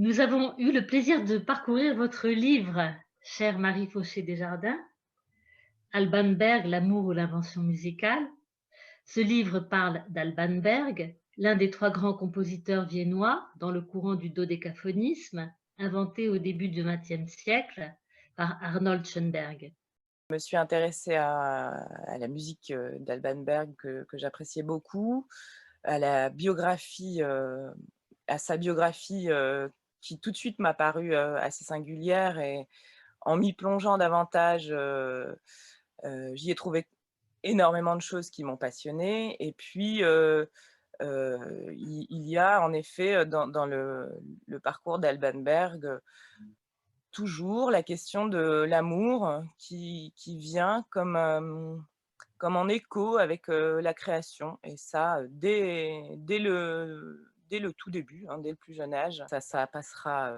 Nous avons eu le plaisir de parcourir votre livre, chère Marie Fauché Desjardins, Alban Berg, l'amour ou l'invention musicale. Ce livre parle d'Alban Berg, l'un des trois grands compositeurs viennois dans le courant du dodécaphonisme, inventé au début du XXe siècle par Arnold Schoenberg. Je me suis intéressée à la musique, d'Alban Berg que j'appréciais beaucoup, à la biographie, à sa biographie, qui tout de suite m'a paru, assez singulière et en m'y plongeant davantage, j'y ai trouvé énormément de choses qui m'ont passionnée et puis, il y a en effet, dans le parcours d'Alban Berg, toujours la question de l'amour qui vient comme, comme en écho avec, la création et ça, dès le tout début, hein, dès le plus jeune âge. Ça passera,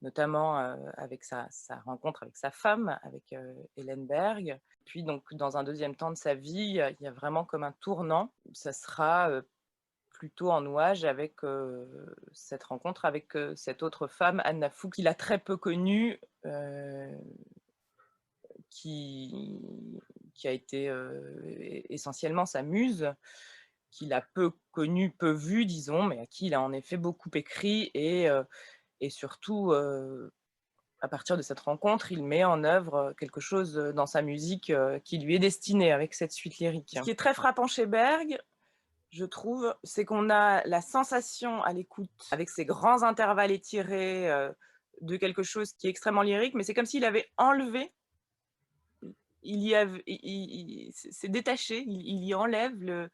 notamment, avec sa rencontre avec sa femme, avec, Hélène Berg. Puis donc dans un deuxième temps de sa vie, il y a vraiment comme un tournant. Ça sera, plutôt en nouage avec, cette rencontre avec, cette autre femme, Anna Fouque, qu'il a très peu connue, qui qui a été, essentiellement sa muse, qu'il a peu connue, peu vue disons, mais à qui il a en effet beaucoup écrit et surtout, à partir de cette rencontre, il met en œuvre, quelque chose, dans sa musique, qui lui est destiné avec cette suite lyrique. Ce qui est très frappant chez Berg, je trouve, c'est qu'on a la sensation à l'écoute, avec ces grands intervalles étirés, de quelque chose qui est extrêmement lyrique, mais c'est comme s'il avait enlevé, il y av il c'est détaché, il y enlève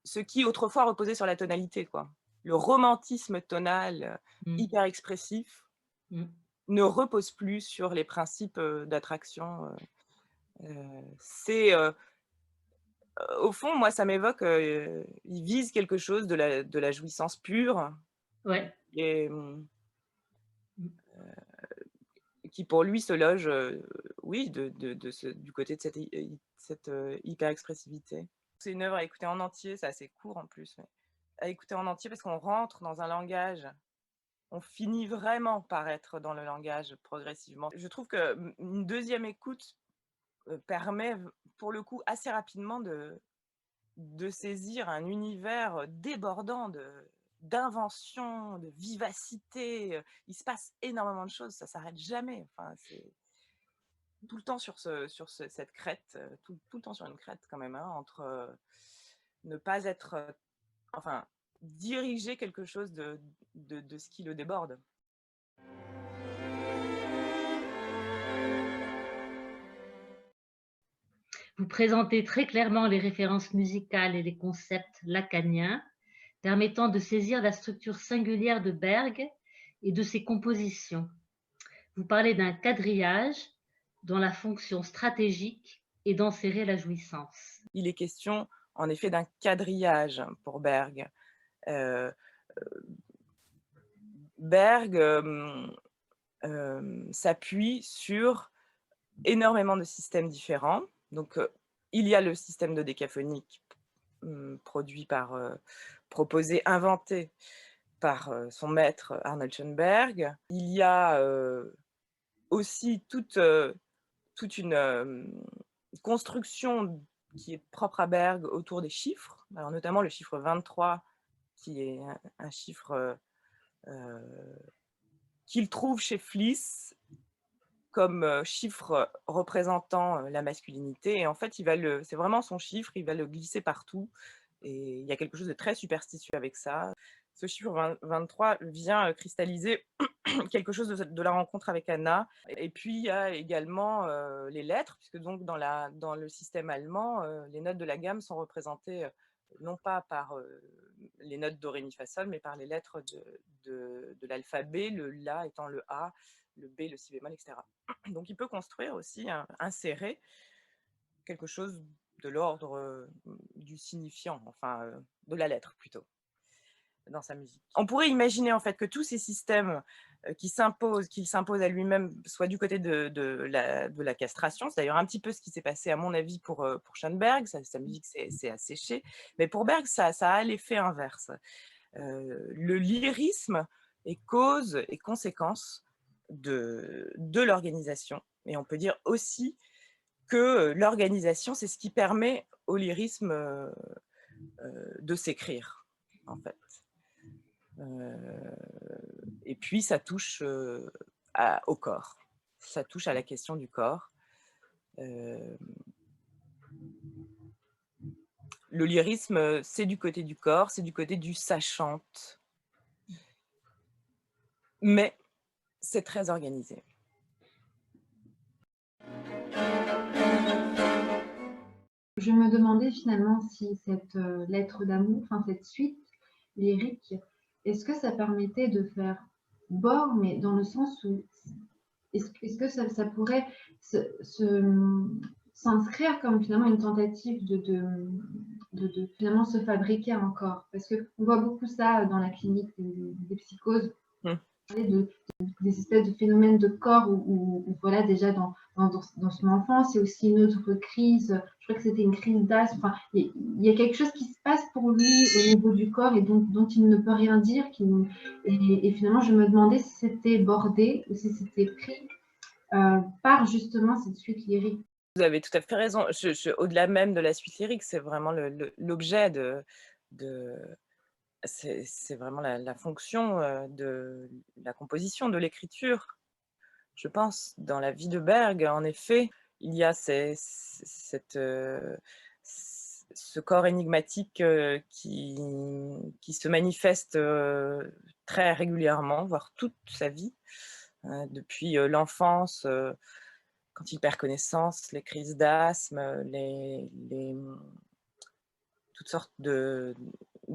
ce qui autrefois reposait sur la tonalité, quoi. Le romantisme tonal, Mm, hyper expressif, mm. ne repose plus sur les principes, d'attraction, c'est, au fond, moi, ça m'évoque, il vise quelque chose de la jouissance pure Ouais. et Mm. qui pour lui se loge, oui, du côté de cette hyper expressivité. C'est une œuvre à écouter en entier, c'est assez court en plus, mais à écouter en entier parce qu'on rentre dans un langage, on finit vraiment par être dans le langage progressivement. Je trouve que, une deuxième écoute, permet pour le coup assez rapidement de saisir un univers débordant d'invention, de vivacité, il se passe énormément de choses, ça s'arrête jamais. Enfin, c'est tout le temps cette crête, tout le temps sur une crête quand même, hein, entre, ne pas être, enfin, diriger quelque chose de ce qui le déborde. Vous présentez très clairement les références musicales et les concepts lacaniens, permettant de saisir la structure singulière de Berg et de ses compositions. Vous parlez d'un quadrillage dont la fonction stratégique est d'enserrer la jouissance. Il est question en effet d'un quadrillage pour Berg. Heu, Berg, s'appuie sur énormément de systèmes différents. Donc, il y a le système dodécaphonique, produit par, proposé, inventé par, son maître Arnold Schoenberg. Il y a, aussi toute une, construction qui est propre à Berg autour des chiffres. Alors notamment le chiffre 23 qui est un chiffre, qu'il trouve chez Fliss comme, chiffre représentant, la masculinité et en fait, c'est vraiment son chiffre, il va le glisser partout et il y a quelque chose de très superstitieux avec ça. Ce chiffre 23 vient, cristalliser quelque chose de la rencontre avec Anna et puis il y a également, les lettres puisque donc dans le système allemand, les notes de la gamme sont représentées, non pas par, les notes do, ré, mi, fa, sol, mais par les lettres de l'alphabet, le la étant le A, le B, le si bémol et cetera. Donc il peut construire aussi, insérer quelque chose de l'ordre, du signifiant, enfin, de la lettre plutôt, dans sa musique. On pourrait imaginer en fait que tous ces systèmes, qu'il s'impose à lui-même soient du côté de la castration. C'est d'ailleurs un petit peu ce qui s'est passé à mon avis pour Schoenberg, sa musique s'est asséchée, mais pour Berg ça a l'effet inverse. Le lyrisme est cause et conséquence de l'organisation. Et on peut dire aussi que l'organisation, c'est ce qui permet au lyrisme de s'écrire, en fait. Et puis, ça touche au corps. Ça touche à la question du corps. Le lyrisme, c'est du côté du corps, c'est du côté du ça chante. Mais c'est très organisé. Je me demandais finalement si cette lettre d'amour, enfin cette suite lyrique, est-ce que ça permettait de faire bord, mais dans le sens où est-ce que ça pourrait s'inscrire comme finalement une tentative de finalement se fabriquer un corps? Parce qu'on voit beaucoup ça dans la clinique des psychoses, parler des espèces de phénomènes de corps où voilà, déjà dans son enfance, il y a aussi une autre crise, je crois que c'était une crise d'asthme, enfin, il y a quelque chose qui se passe pour lui au niveau du corps et dont il ne peut rien dire, et finalement je me demandais si c'était bordé ou si c'était pris par justement cette suite lyrique. Vous avez tout à fait raison. Au-delà même de la suite lyrique, c'est vraiment l'objet c'est vraiment la fonction de la composition, de l'écriture. Je pense, dans la vie de Berg, en effet, il y a ce corps énigmatique qui se manifeste très régulièrement, voire toute sa vie, depuis l'enfance, quand il perd connaissance, les crises d'asthme, toutes sortes de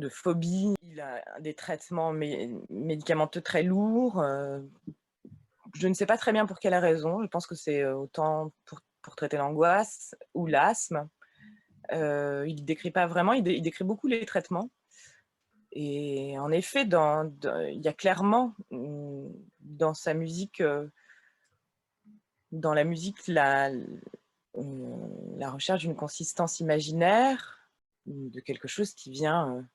phobies. Il a des traitements médicamenteux très lourds. Je ne sais pas très bien pour quelle raison. Je pense que c'est autant pour traiter l'angoisse ou l'asthme. Il ne décrit pas vraiment, il décrit beaucoup les traitements. Et en effet, il y a clairement dans sa musique, dans la musique, la recherche d'une consistance imaginaire, de quelque chose qui vient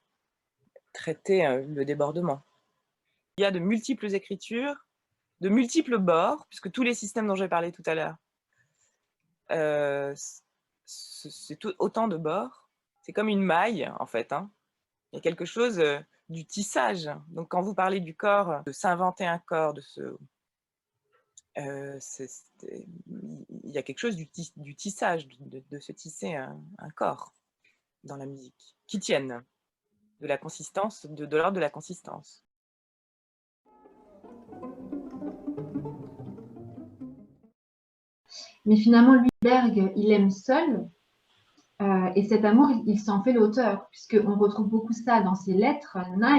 traiter le débordement. Il y a de multiples écritures, de multiples bords, puisque tous les systèmes dont j'ai parlé tout à l'heure, c'est autant de bords. C'est comme une maille, en fait. Hein. Il y a quelque chose du tissage. Donc, quand vous parlez du corps, de s'inventer un corps, il y a quelque chose du tissage, de se tisser un corps dans la musique, qui tienne, de la consistance, de l'ordre de la consistance. Mais finalement, lui, Berg, il aime seul, et cet amour, il s'en fait l'auteur, puisqu'on retrouve beaucoup ça dans ses lettres. Anna,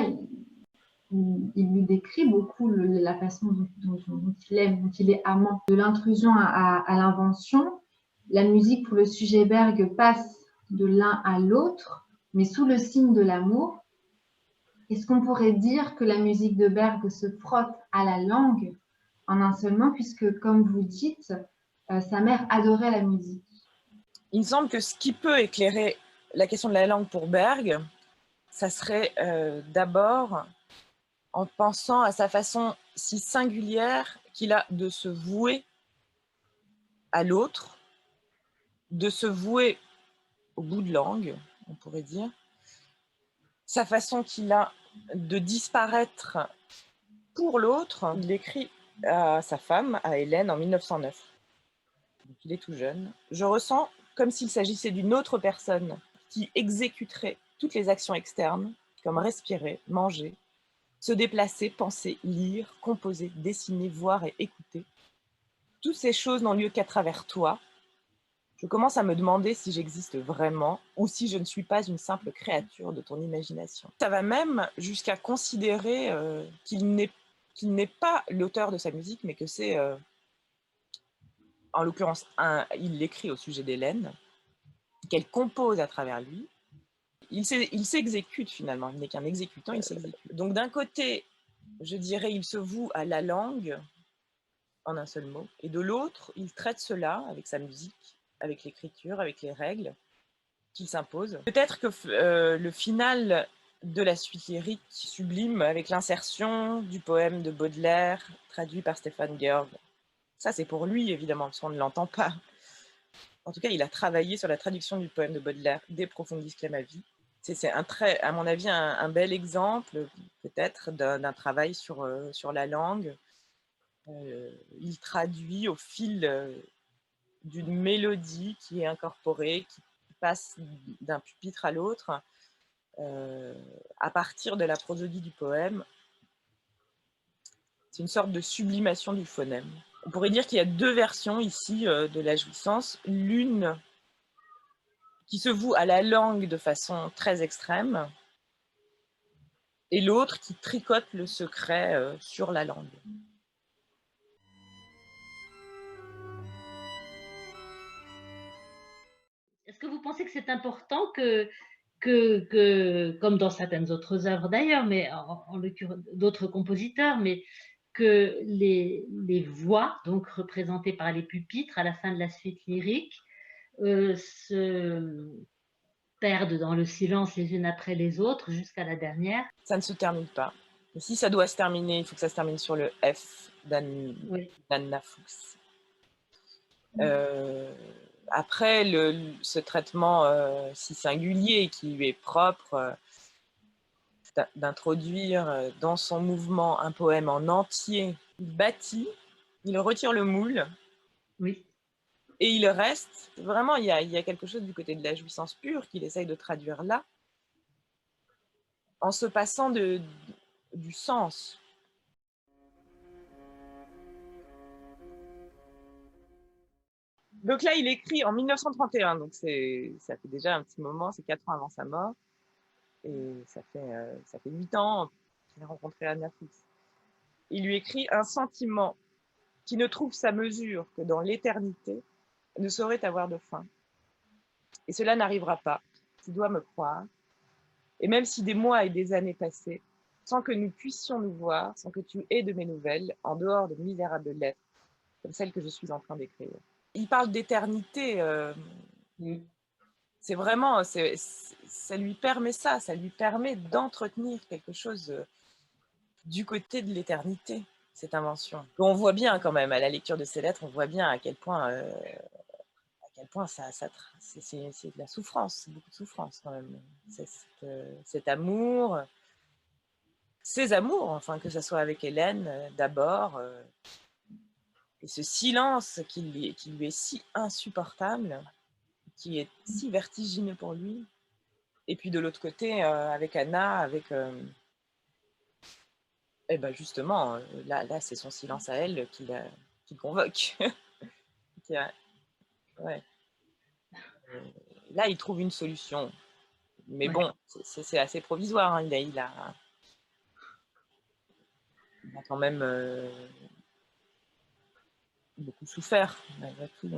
il lui décrit beaucoup la façon dont il aime, dont il est amant. De l'intrusion à l'invention, la musique pour le sujet Berg passe de l'un à l'autre, mais sous le signe de l'amour. Est-ce qu'on pourrait dire que la musique de Berg se frotte à la langue en un seul mot, puisque, comme vous dites, sa mère adorait la musique? Il me semble que ce qui peut éclairer la question de la langue pour Berg, ça serait d'abord en pensant à sa façon si singulière qu'il a de se vouer à l'autre, de se vouer au bout de langue, on pourrait dire, sa façon qu'il a de disparaître pour l'autre. Il écrit à sa femme, à Hélène, en 1909. Donc il est tout jeune. Je ressens comme s'il s'agissait d'une autre personne qui exécuterait toutes les actions externes, comme respirer, manger, se déplacer, penser, lire, composer, dessiner, voir et écouter. Toutes ces choses n'ont lieu qu'à travers toi. Je commence à me demander si j'existe vraiment ou si je ne suis pas une simple créature de ton imagination. Ça va même jusqu'à considérer qu'il n'est pas l'auteur de sa musique, mais que c'est, en l'occurrence, il l'écrit au sujet d'Hélène, qu'elle compose à travers lui. Il s'exécute finalement, il n'est qu'un exécutant, il s'exécute. Donc d'un côté, je dirais, il se voue à la langue, en un seul mot, et de l'autre, il traite cela avec sa musique, avec l'écriture, avec les règles qu'il s'impose. Peut-être que le final de la suite lyrique sublime avec l'insertion du poème de Baudelaire traduit par Stéphane Georg. Ça, c'est pour lui, évidemment, parce qu'on ne l'entend pas. En tout cas, il a travaillé sur la traduction du poème de Baudelaire, De Profundis Clamavi. C'est à mon avis, un bel exemple, peut-être, d'un travail sur la langue. Il traduit au fil d'une mélodie qui est incorporée, qui passe d'un pupitre à l'autre, à partir de la prosodie du poème. C'est une sorte de sublimation du phonème. On pourrait dire qu'il y a deux versions ici de la jouissance. L'une qui se voue à la langue de façon très extrême, et l'autre qui tricote le secret sur la langue. Est-ce que vous pensez que c'est important comme dans certaines autres œuvres d'ailleurs, mais en l'occurrence d'autres compositeurs, mais que les voix, donc représentées par les pupitres à la fin de la suite lyrique, se perdent dans le silence les unes après les autres jusqu'à la dernière? Ça ne se termine pas. Mais si ça doit se terminer, il faut que ça se termine sur le F d'Anna Fuchs. Après, ce traitement si singulier qui lui est propre, d'introduire dans son mouvement un poème en entier, il bâtit, il retire le moule, oui. Et il reste, vraiment, il y a quelque chose du côté de la jouissance pure qu'il essaye de traduire là, en se passant du sens. Donc là, il écrit en 1931, donc ça fait déjà un petit moment, c'est 4 ans avant sa mort, et ça fait 8 ans qu'il a rencontré Anna Fuchs. Il lui écrit « Un sentiment qui ne trouve sa mesure que dans l'éternité ne saurait avoir de fin. Et cela n'arrivera pas, tu dois me croire. Et même si des mois et des années passaient, sans que nous puissions nous voir, sans que tu aies de mes nouvelles, en dehors de misérables lettres, comme celles que je suis en train d'écrire. » Il parle d'éternité. C'est vraiment, ça lui permet ça lui permet d'entretenir quelque chose du côté de l'éternité, cette invention. On voit bien quand même, à la lecture de ces lettres, on voit bien à quel point c'est de la souffrance, beaucoup de souffrance quand même. Cet amour, ces amours, enfin, que ce soit avec Hélène d'abord, et ce silence qui lui est si insupportable, qui est si vertigineux pour lui. Et puis de l'autre côté, avec Anna, avec... eh ben justement, là c'est son silence à elle qui convoque. Ouais. Là, il trouve une solution. Mais bon, c'est assez provisoire. Hein. Il a quand même beaucoup souffert, malgré tout.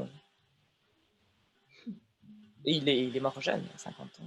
Et il est mort jeune, à 50 ans.